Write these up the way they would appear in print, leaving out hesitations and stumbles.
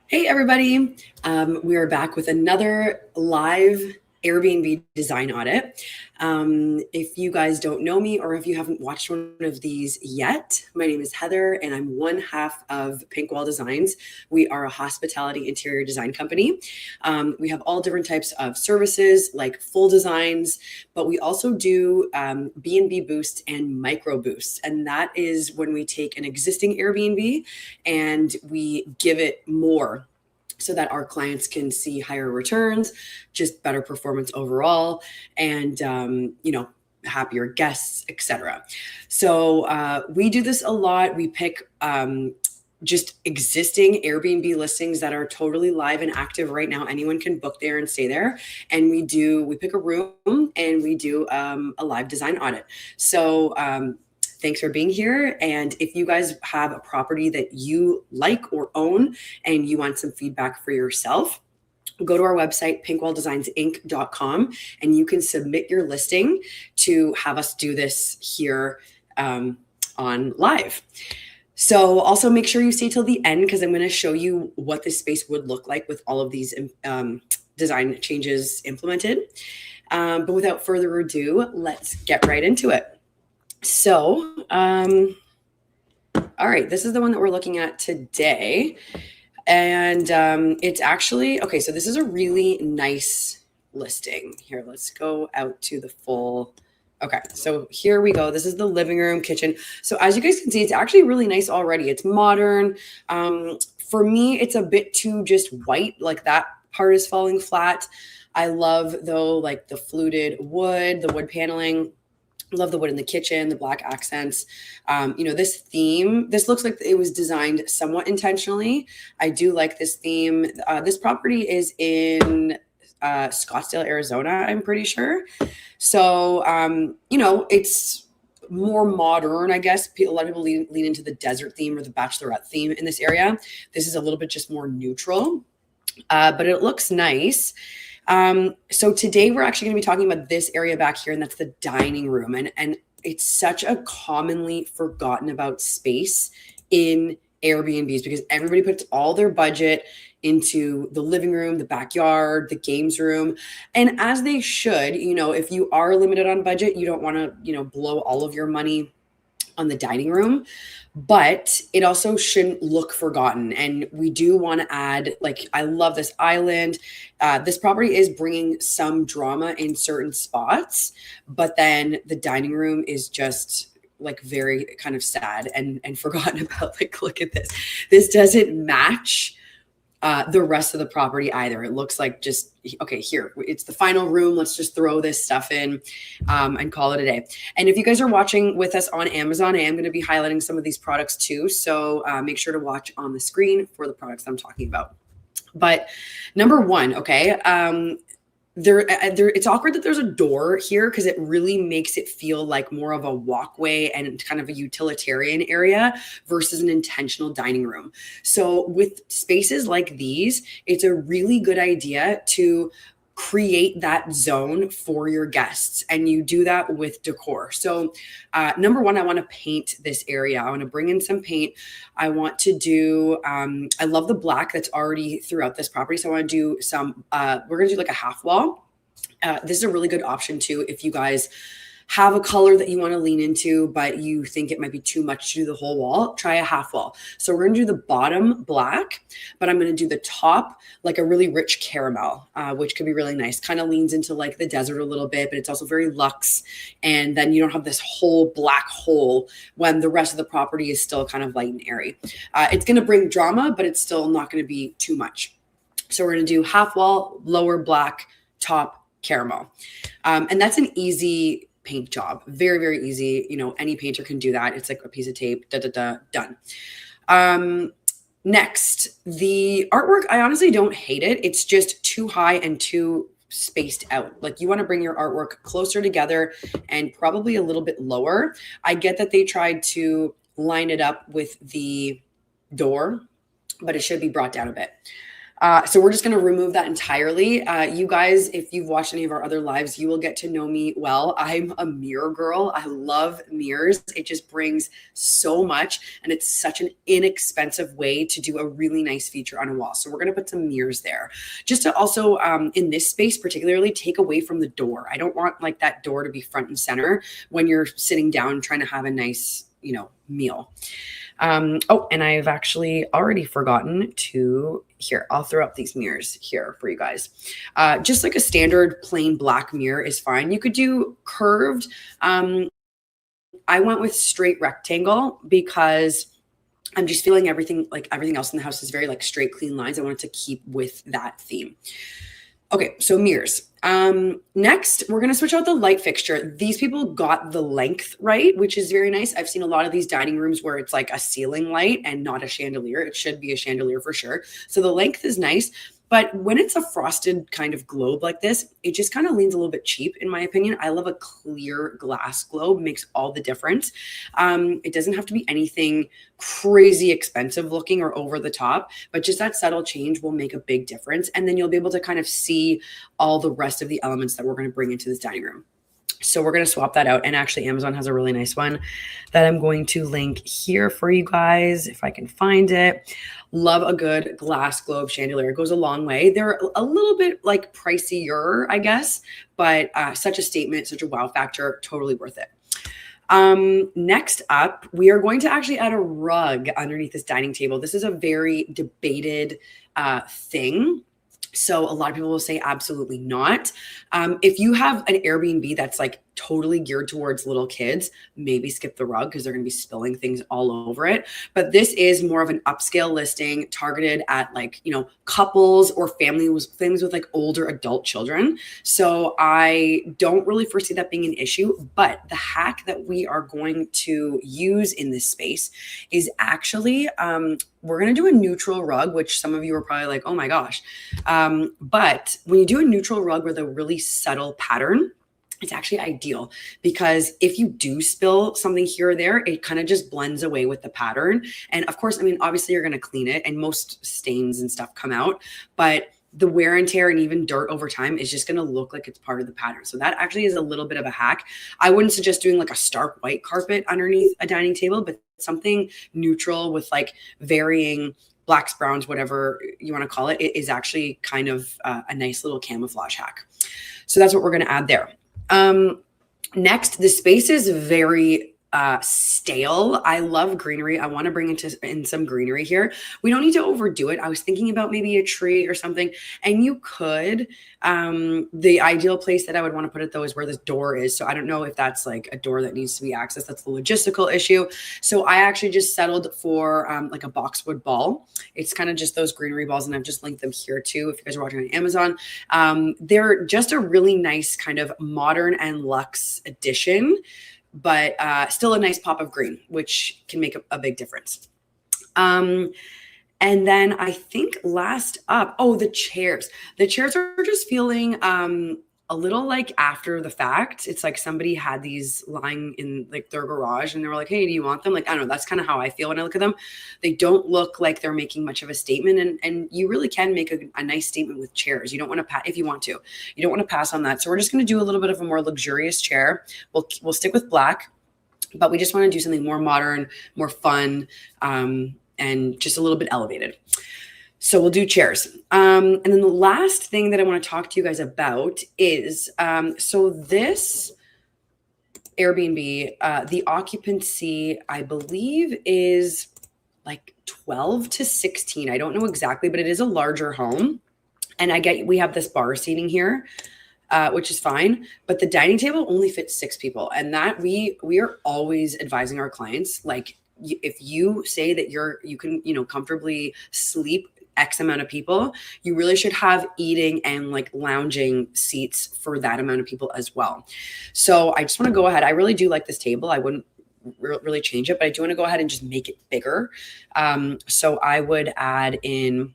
Hey, everybody. We are back with another live Airbnb design audit. If you guys don't know me or if you haven't watched one of these yet, my name is Heather and I'm one half of Pink Wall Designs. We are a hospitality interior design company. We have all different types of services like full designs, but we also do B&B boosts and micro boosts. And that is when we take an existing Airbnb and we give it more so that our clients can see higher returns, just better performance overall, and happier guests, etc. So we do this a lot. We pick just existing Airbnb listings that are totally live and active right now. Anyone can book there and stay there. And we pick a room and we do a live design audit. So thanks for being here. And if you guys have a property that you like or own and you want some feedback for yourself, go to our website, pinkwalldesignsinc.com, and you can submit your listing to have us do this here on live. So also make sure you stay till the end because I'm going to show you what this space would look like with all of these design changes implemented. But without further ado, let's get right into it. So, all right, this is the one that we're looking at today. And it's actually, okay, so this is a really nice listing. Here, let's go out to the full. Okay, so here we go. This is the living room, kitchen. So as you guys can see, it's actually really nice already. It's modern. For me, it's a bit too just white, like that part is falling flat. I love, though, like the fluted wood, the wood paneling. Love the wood in the kitchen, the black accents. This theme, this looks like it was designed somewhat intentionally. I do like this theme. This property is in Scottsdale, Arizona, I'm pretty sure. So, it's more modern, I guess. A lot of people lean into the desert theme or the bachelorette theme in this area. This is a little bit just more neutral, but it looks nice. So today we're actually going to be talking about this area back here, and that's the dining room. And it's such a commonly forgotten about space in Airbnbs because everybody puts all their budget into the living room, the backyard, the games room. And as they should, if you are limited on budget, you don't want to, blow all of your money on the dining room, but it also shouldn't look forgotten. And we do want to add, I love this island. This property is bringing some drama in certain spots, but then the dining room is just very kind of sad and forgotten about. Look at this. This doesn't match the rest of the property either. It looks like just, okay, here, it's the final room. Let's just throw this stuff in and call it a day. And if you guys are watching with us on Amazon, I am going to be highlighting some of these products too. So make sure to watch on the screen for the products I'm talking about. But number one, okay, it's awkward that there's a door here because it really makes it feel like more of a walkway and kind of a utilitarian area versus an intentional dining room. So with spaces like these, it's a really good idea to create that zone for your guests, and you do that with decor. So number one, I want to paint this area. I want to bring in some paint. I want to do, I love the black that's already throughout this property. So I want to do some, we're going to do like a half wall. This is a really good option too if you guys have a color that you want to lean into, but you think it might be too much to do the whole wall, try a half wall. So we're going to do the bottom black, but I'm going to do the top like a really rich caramel, which could be really nice. Kind of leans into like the desert a little bit, but it's also very luxe. And then you don't have this whole black hole when the rest of the property is still kind of light and airy. It's going to bring drama, but it's still not going to be too much. So we're going to do half wall, lower black, top caramel. And that's an easy paint job. Very, very easy. Any painter can do that. It's like a piece of tape, done. Next, the artwork, I honestly don't hate it. It's just too high and too spaced out. You want to bring your artwork closer together and probably a little bit lower. I get that they tried to line it up with the door, but it should be brought down a bit. So we're just going to remove that entirely. You guys, if you've watched any of our other lives, you will get to know me well. I'm a mirror girl. I love mirrors. It just brings so much, and it's such an inexpensive way to do a really nice feature on a wall. So we're going to put some mirrors there, just to also, in this space particularly, take away from the door. I don't want like that door to be front and center when you're sitting down trying to have a nice, meal. Oh, and I've actually already forgotten to, here, I'll throw up these mirrors here for you guys. Just like a standard plain black mirror is fine. You could do curved. I went with straight rectangle because I'm just feeling everything else in the house is very like straight, clean lines. I wanted to keep with that theme. Okay, so mirrors. Next, we're going to switch out the light fixture. These people got the length right, which is very nice. I've seen a lot of these dining rooms where it's like a ceiling light and not a chandelier. It should be a chandelier for sure. So the length is nice. But when it's a frosted kind of globe like this, it just kind of leans a little bit cheap, in my opinion. I love a clear glass globe, makes all the difference. It doesn't have to be anything crazy expensive looking or over the top, but just that subtle change will make a big difference. And then you'll be able to kind of see all the rest of the elements that we're going to bring into this dining room. So we're going to swap that out. And actually, Amazon has a really nice one that I'm going to link here for you guys, if I can find it. Love a good glass globe chandelier. It goes a long way. They're a little bit like pricier, I guess, but such a statement, such a wow factor, totally worth it. Next up, we are going to actually add a rug underneath this dining table. This is a very debated thing. So a lot of people will say absolutely not. If you have an Airbnb that's like totally geared towards little kids, maybe skip the rug because they're going to be spilling things all over it. But this is more of an upscale listing targeted at like, couples or families with like older adult children. So I don't really foresee that being an issue. But the hack that we are going to use in this space is actually, we're going to do a neutral rug, which some of you are probably like, oh my gosh. But when you do a neutral rug with a really subtle pattern, it's actually ideal because if you do spill something here or there, it kind of just blends away with the pattern. And of course, obviously you're going to clean it and most stains and stuff come out, but the wear and tear and even dirt over time is just going to look like it's part of the pattern. So that actually is a little bit of a hack. I wouldn't suggest doing like a stark white carpet underneath a dining table, but something neutral with like varying blacks, browns, whatever you want to call it, it is actually kind of a nice little camouflage hack. So that's what we're going to add there. Next, the space is very stale. I love greenery. I want to bring in some greenery here. We don't need to overdo it. I was thinking about maybe a tree or something, and you could. The ideal place that I would want to put it though is where this door is. So I don't know if that's like a door that needs to be accessed. That's the logistical issue. So I actually just settled for like a boxwood ball. It's kind of just those greenery balls, and I've just linked them here too if you guys are watching on Amazon. They're just a really nice kind of modern and luxe addition, but still a nice pop of green, which can make a big difference. And then I think last up, the chairs. The chairs are just feeling a little like after the fact. It's like somebody had these lying in like their garage and they were like, hey, do you want them? Like, I don't know. That's kind of how I feel when I look at them. They don't look like they're making much of a statement. And you really can make a nice statement with chairs. You don't want to, if you want to, you don't want to pass on that. So we're just going to do a little bit of a more luxurious chair. We'll stick with black, but we just want to do something more modern, more fun, and just a little bit elevated. So we'll do chairs. And then the last thing that I want to talk to you guys about is, so this Airbnb, the occupancy, I believe, is like 12 to 16. I don't know exactly, but it is a larger home. And we have this bar seating here, which is fine. But the dining table only fits 6 people. And that we are always advising our clients, like, if you say that you can, comfortably sleep X amount of people, you really should have eating and like lounging seats for that amount of people as well. So I just want to go ahead. I really do like this table. I wouldn't really change it, but I do want to go ahead and just make it bigger. So I would add in,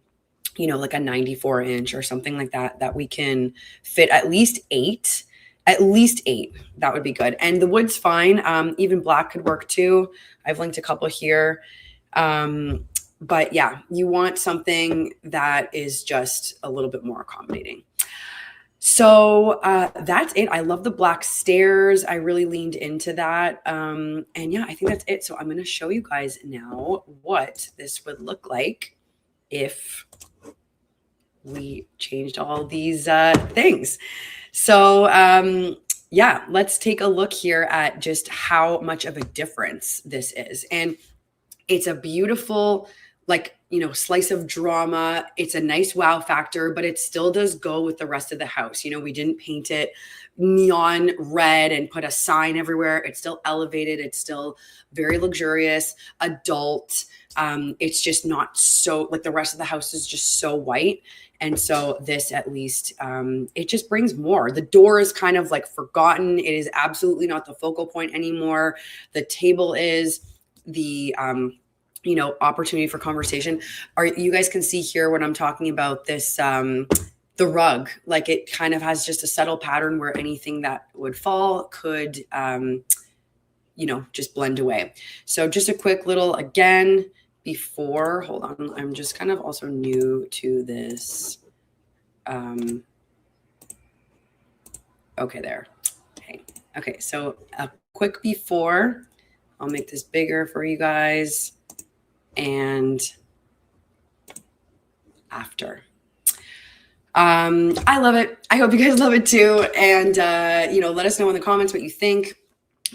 like a 94 inch or something like that we can fit at least 8. At least 8. That would be good. And the wood's fine. Even black could work too. I've linked a couple here. But yeah, you want something that is just a little bit more accommodating. So that's it. I love the black stairs. I really leaned into that. And yeah, I think that's it. So I'm going to show you guys now what this would look like if we changed all these things. So yeah, let's take a look here at just how much of a difference this is. And it's a beautiful, like, you know, slice of drama. It's a nice wow factor, but it still does go with the rest of the house. You know, we didn't paint it neon red and put a sign everywhere. It's still elevated. It's still very luxurious, adult. It's just not so, like, the rest of the house is just so white. And so this, at least, it just brings more. The door is kind of like forgotten. It is absolutely not the focal point anymore. The table is the, you know, opportunity for conversation. You guys can see here when I'm talking about this, the rug, like, it kind of has just a subtle pattern where anything that would fall could, you know, just blend away. So just a quick little, again, before, hold on, I'm just kind of also new to this. Okay, there. Okay, so a quick before. I'll make this bigger for you guys. And after. I love it. I hope you guys love it too. And, you know, let us know in the comments what you think.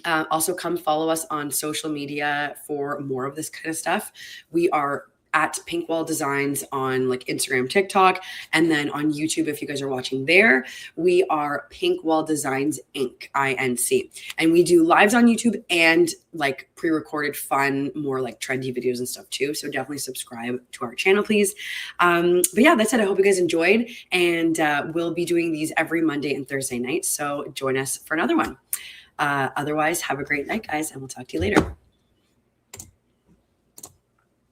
Also, come follow us on social media for more of this kind of stuff. We are at Pink Wall Designs on, like, Instagram, TikTok, and then on YouTube, if you guys are watching there, we are Pink Wall Designs Inc. INC. And we do lives on YouTube and, like, pre-recorded fun, more like trendy videos and stuff too. So definitely subscribe to our channel, please. But yeah, that's it. I hope you guys enjoyed, and we'll be doing these every Monday and Thursday night. So join us for another one. Otherwise, have a great night, guys, and we'll talk to you later.